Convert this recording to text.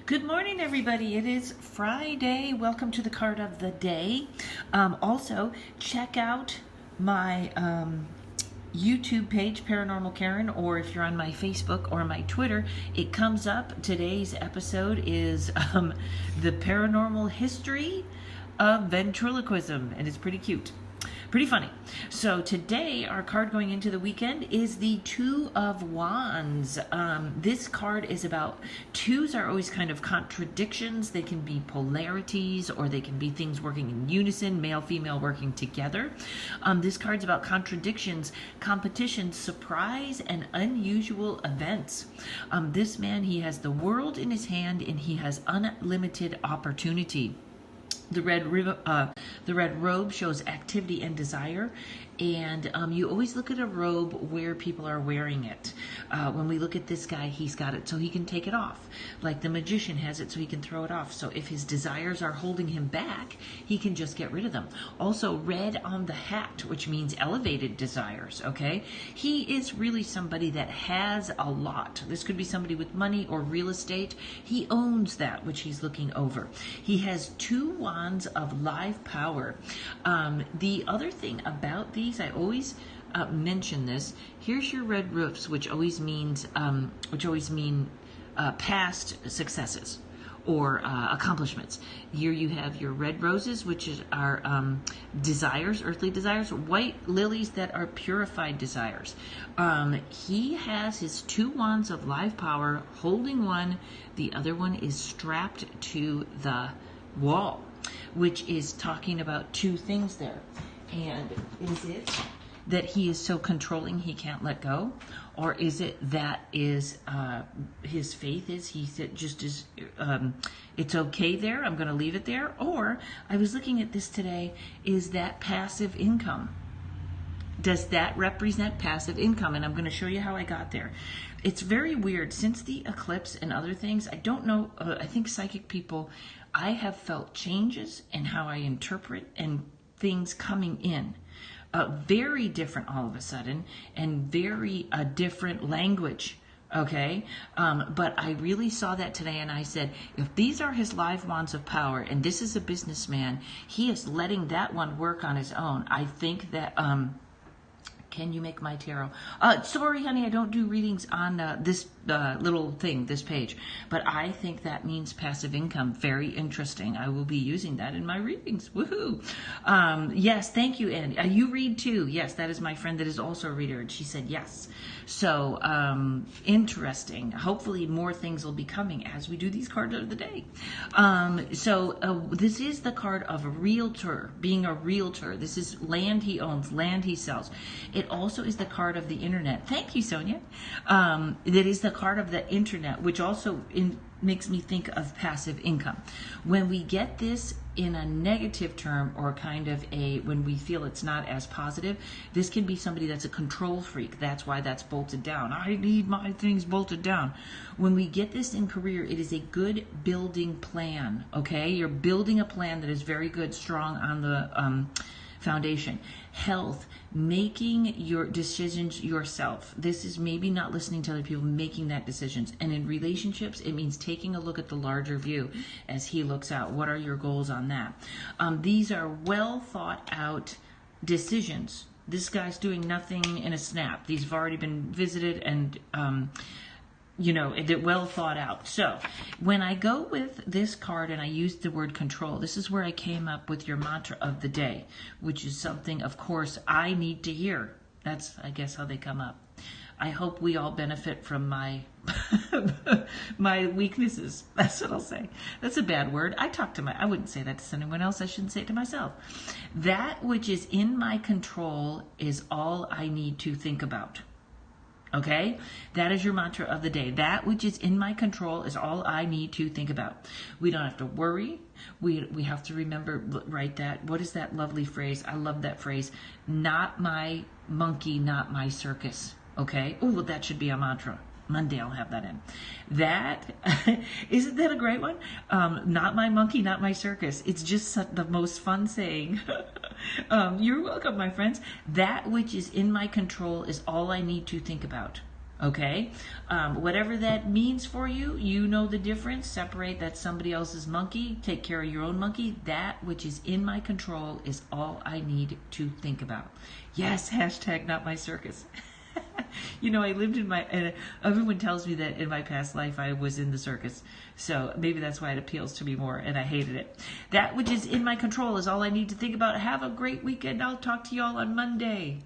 Good morning, everybody. It is Friday. Welcome to the card of the day. Also, check out my YouTube page, Paranormal Karen, or if you're on my Facebook or my Twitter, it comes up. Today's episode is the paranormal history of ventriloquism, and it's pretty cute. Pretty funny. So today, our card going into the weekend is the Two of Wands. This card is about, twos are always kind of contradictions. They can be polarities, or they can be things working in unison, male, female working together. This card's about contradictions, competition, surprise, and unusual events. This man, he has the world in his hand, and he has unlimited opportunity. The red robe shows activity and desire, and you always look at a robe where people are wearing it. When we look at this guy, he's got it so he can take it off. Like the magician has it so he can throw it off. So if his desires are holding him back, he can just get rid of them. Also, red on the hat, which means elevated desires, okay? He is really somebody that has a lot. This could be somebody with money or real estate. He owns that, which he's looking over. He has two wands of live power. The other thing about these, I always mention this. Here's your red roofs, which always mean past successes or accomplishments. Here you have your red roses, which are desires, earthly desires. White lilies that are purified desires. He has his two wands of live power, holding one. The other one is strapped to the wall, which is talking about two things there. And is it that he is so controlling he can't let go? Or is it that is his faith is he just is it's okay there, I'm going to leave it there? Or I was looking at this today, is that passive income? Does that represent passive income? And I'm going to show you how I got there. It's very weird. Since the eclipse and other things, I don't know, I think psychic people, I have felt changes in how I interpret and things coming in. Very different all of a sudden, and very different language. Okay, but I really saw that today, and I said, if these are his live wands of power, and this is a businessman, he is letting that one work on his own. I think that can you make my tarot? Sorry, honey, I don't do readings on this little thing, this page. But I think that means passive income. Very interesting. I will be using that in my readings. Woohoo! Yes, thank you, Andy. You read too. Yes, that is my friend that is also a reader, and she said yes. So, interesting. Hopefully more things will be coming as we do these cards of the day. This is the card of a realtor, being a realtor. This is land he owns, land he sells. It also is the card of the internet. Thank you, Sonia. It is the card of the internet, which also makes me think of passive income. When we get this in a negative term, or kind of when we feel it's not as positive, this can be somebody that's a control freak. That's why that's bolted down. I need my things bolted down. When we get this in career, it is a good building plan, okay? You're building a plan that is very good, strong on the foundation. Health, making your decisions yourself. This is maybe not listening to other people, making that decisions. And in relationships, it means taking a look at the larger view as he looks out. What are your goals on that? These are well thought out decisions. This guy's doing nothing in a snap. These have already been visited and they're well thought out. So when I go with this card and I use the word control, this is where I came up with your mantra of the day, which is something, of course, I need to hear. That's, I guess, how they come up. I hope we all benefit from my my weaknesses. That's what I'll say. That's a bad word. I wouldn't say that to anyone else. I shouldn't say it to myself. That which is in my control is all I need to think about. Okay, that is your mantra of the day. That which is in my control is all I need to think about. We don't have to worry. We have to remember, write that. What is that lovely phrase? I love that phrase. Not my monkey, not my circus. Okay. Oh, well, that should be a mantra. Monday I'll have that in. That, isn't that a great one? Not my monkey, not my circus. It's just the most fun saying. You're welcome, my friends. That which is in my control is all I need to think about. Okay? Whatever that means for you, you know the difference. Separate that somebody else's monkey. Take care of your own monkey. That which is in my control is all I need to think about. Yes, hashtag not my circus. You know, I lived in my, and everyone tells me that in my past life I was in the circus. So maybe that's why it appeals to me more, and I hated it. That which is in my control is all I need to think about. Have a great weekend. I'll talk to you all on Monday.